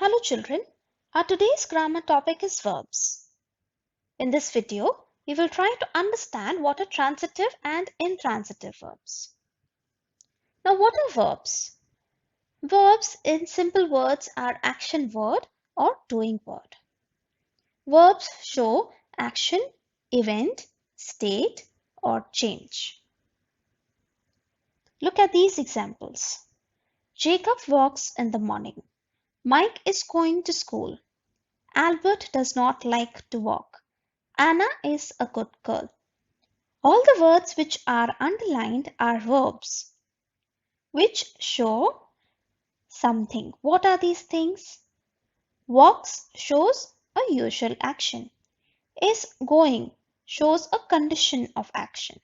Hello children, our today's grammar topic is verbs. In this video, we will try to understand what are transitive and intransitive verbs. Now what are verbs? Verbs in simple words are action word or doing word. Verbs show action, event, state or change. Look at these examples. Jacob walks in the morning. Mike is going to school. Albert does not like to walk. Anna is a good girl. All the words which are underlined are verbs which show something. What are these things? Walks shows a usual action. Is going shows a condition of action.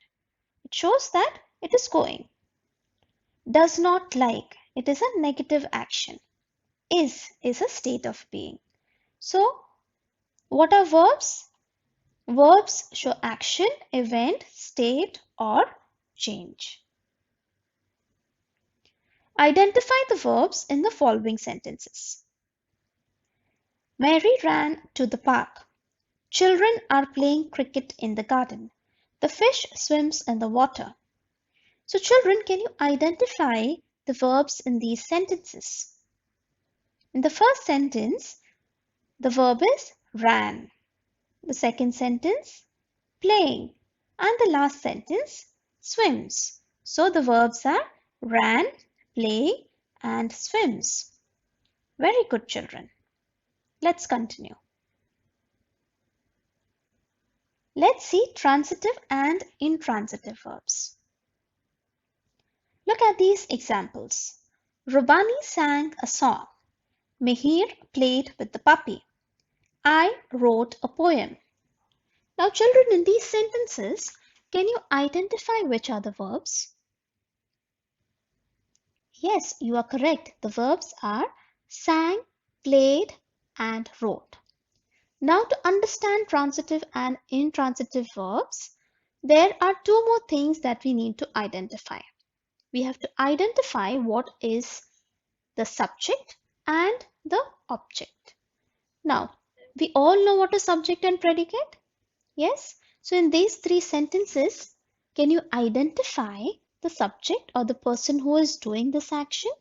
It shows that it is going. Does not like, it is a negative action. Is a state of being. So, what are verbs? Verbs show action, event, state, or change. Identify the verbs in the following sentences. Mary ran to the park. Children are playing cricket in the garden. The fish swims in the water. So children, can you identify the verbs in these sentences? In the first sentence, the verb is ran. The second sentence, playing. And the last sentence, swims. So the verbs are ran, play, and swims. Very good, children. Let's continue. Let's see transitive and intransitive verbs. Look at these examples. Rubani sang a song. Mihir played with the puppy. I wrote a poem. Now, children, in these sentences, can you identify which are the verbs? Yes, you are correct. The verbs are sang, played, and wrote. Now, to understand transitive and intransitive verbs, there are two more things that we need to identify. We have to identify what is the subject and the object. Now, we all know what is subject and predicate? Yes? So, in these three sentences, can you identify the subject or the person who is doing this action?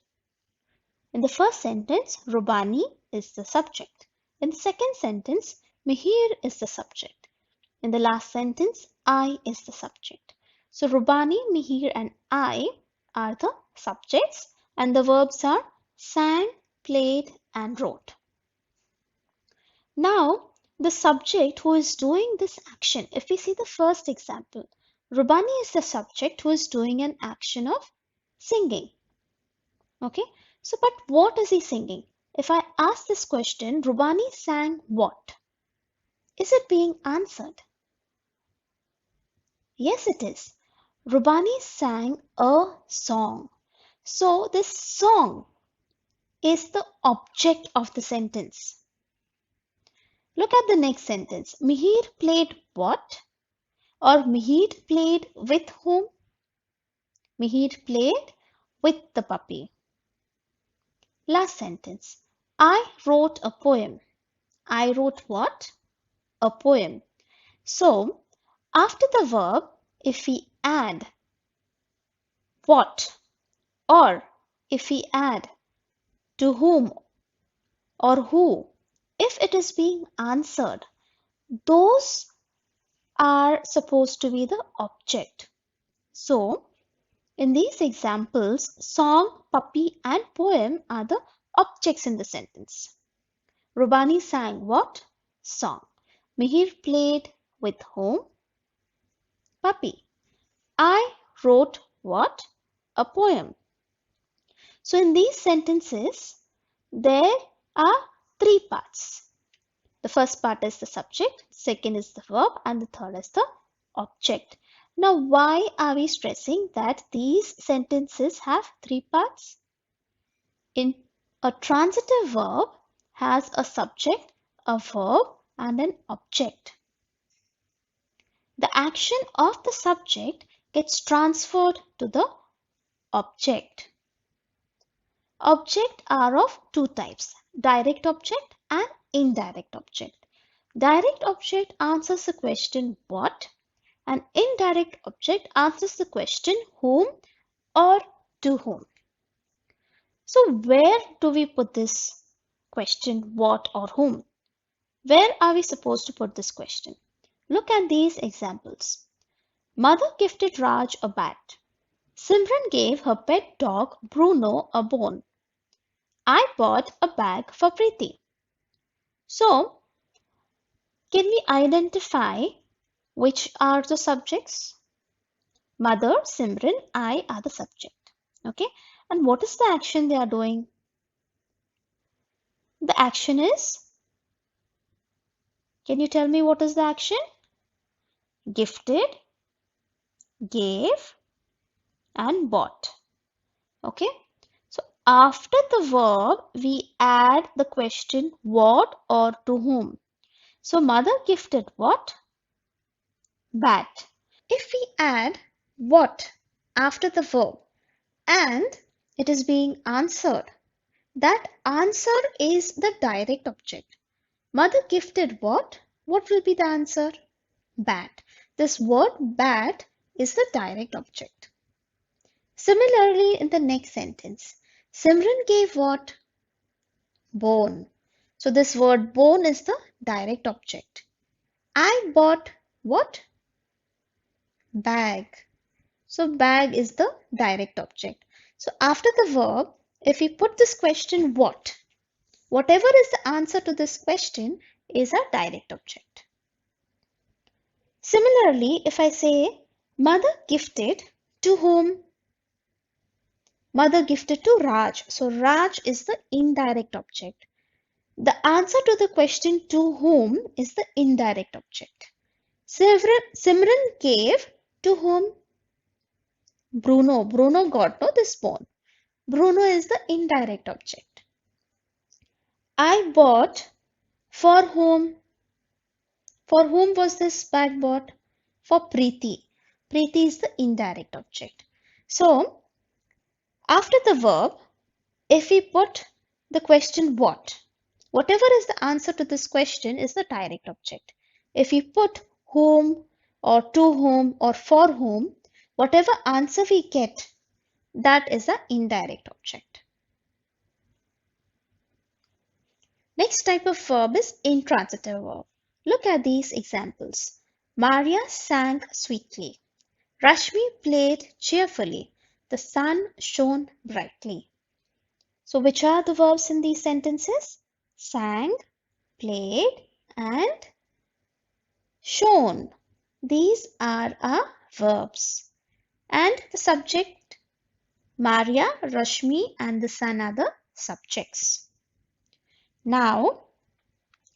In the first sentence, Rubani is the subject. In the second sentence, Mihir is the subject. In the last sentence, I is the subject. So Rubani, Mihir and I are the subjects and the verbs are sang, played and wrote. Now, the subject who is doing this action, if we see the first example, Rubani is the subject who is doing an action of singing. Okay, so but what is he singing? If I ask this question, Rubani sang what? Is it being answered? Yes, it is. Rubani sang a song. So this song is the object of the sentence. Look at the next sentence. Mihir played what? Or Mihir played with whom? Mihir played with the puppy. Last sentence. I wrote a poem. I wrote what? A poem. So, after the verb, if we add what or if we add to whom or who, if it is being answered, those are supposed to be the object. So, in these examples, song, puppy and poem are the objects in the sentence. Rubani sang what? Song. Mihir played with whom? Puppy. I wrote what? A poem. So in these sentences, there are three parts. The first part is the subject, second is the verb, and the third is the object. Now, why are we stressing that these sentences have three parts? In a transitive verb has a subject, a verb, and an object. The action of the subject gets transferred to the object. Objects are of two types, direct object and indirect object. Direct object answers the question what, and indirect object answers the question whom or to whom. So where do we put this question what or whom? Where are we supposed to put this question? Look at these examples. Mother gifted Raj a bat. Simran gave her pet dog Bruno a bone. I bought a bag for Preeti. So, can we identify which are the subjects? Mother, Simran, I are the subject. Okay, and what is the action they are doing? The action is, can you tell me what is the action? Gifted, gave, and bought. Okay, so after the verb, we add the question what or to whom. So mother gifted what? Bat. If we add what after the verb and it is being answered, that answer is the direct object. Mother gifted what? What will be the answer? Bat. This word bat is the direct object. Similarly, in the next sentence, Simran gave what? Bone. So this word bone is the direct object. I bought what? Bag. So bag is the direct object. So after the verb, if we put this question what, whatever is the answer to this question is a direct object. Similarly, if I say mother gifted to whom? Mother gifted to Raj. So Raj is the indirect object. The answer to the question to whom is the indirect object. Simran gave to whom? Bruno. Bruno got no this bone. Bruno is the indirect object. I bought for whom? For whom was this bag bought? For Preeti. Preeti is the indirect object. So, after the verb, if we put the question what, whatever is the answer to this question is the direct object. If we put whom or to whom or for whom, whatever answer we get, that is the indirect object. Next type of verb is intransitive verb. Look at these examples. Maria sang sweetly. Rashmi played cheerfully. The sun shone brightly. So which are the verbs in these sentences? Sang, played, and shone. These are our verbs. And the subject, Maria, Rashmi, and the sun are the subjects. Now,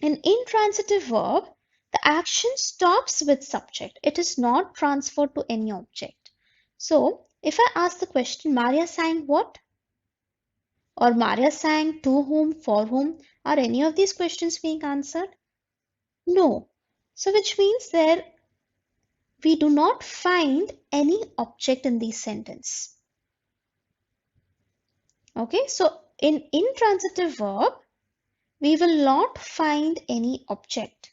in intransitive verb, the action stops with subject. It is not transferred to any object. So, if I ask the question, Maria sang what? Or Maria sang to whom, for whom? Are any of these questions being answered? No. So, which means there we do not find any object in this sentence. Okay, so in intransitive verb, we will not find any object.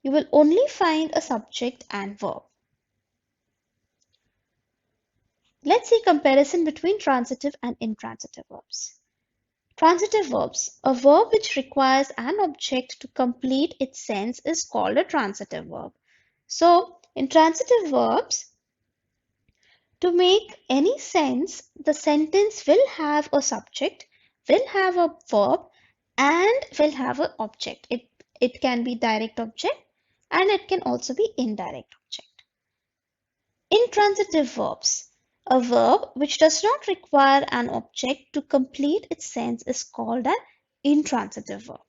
You will only find a subject and verb. Let's see comparison between transitive and intransitive verbs. Transitive verbs. A verb which requires an object to complete its sense is called a transitive verb. So, in transitive verbs, to make any sense, the sentence will have a subject, will have a verb, and will have an object. It can be direct object and it can also be indirect object. Intransitive verbs. A verb which does not require an object to complete its sense is called an intransitive verb.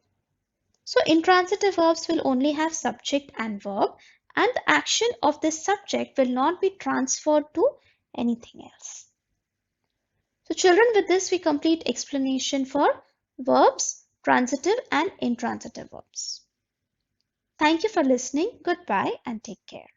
So intransitive verbs will only have subject and verb, and the action of this subject will not be transferred to anything else. So children, with this we complete explanation for verbs, transitive and intransitive verbs. Thank you for listening. Goodbye and take care.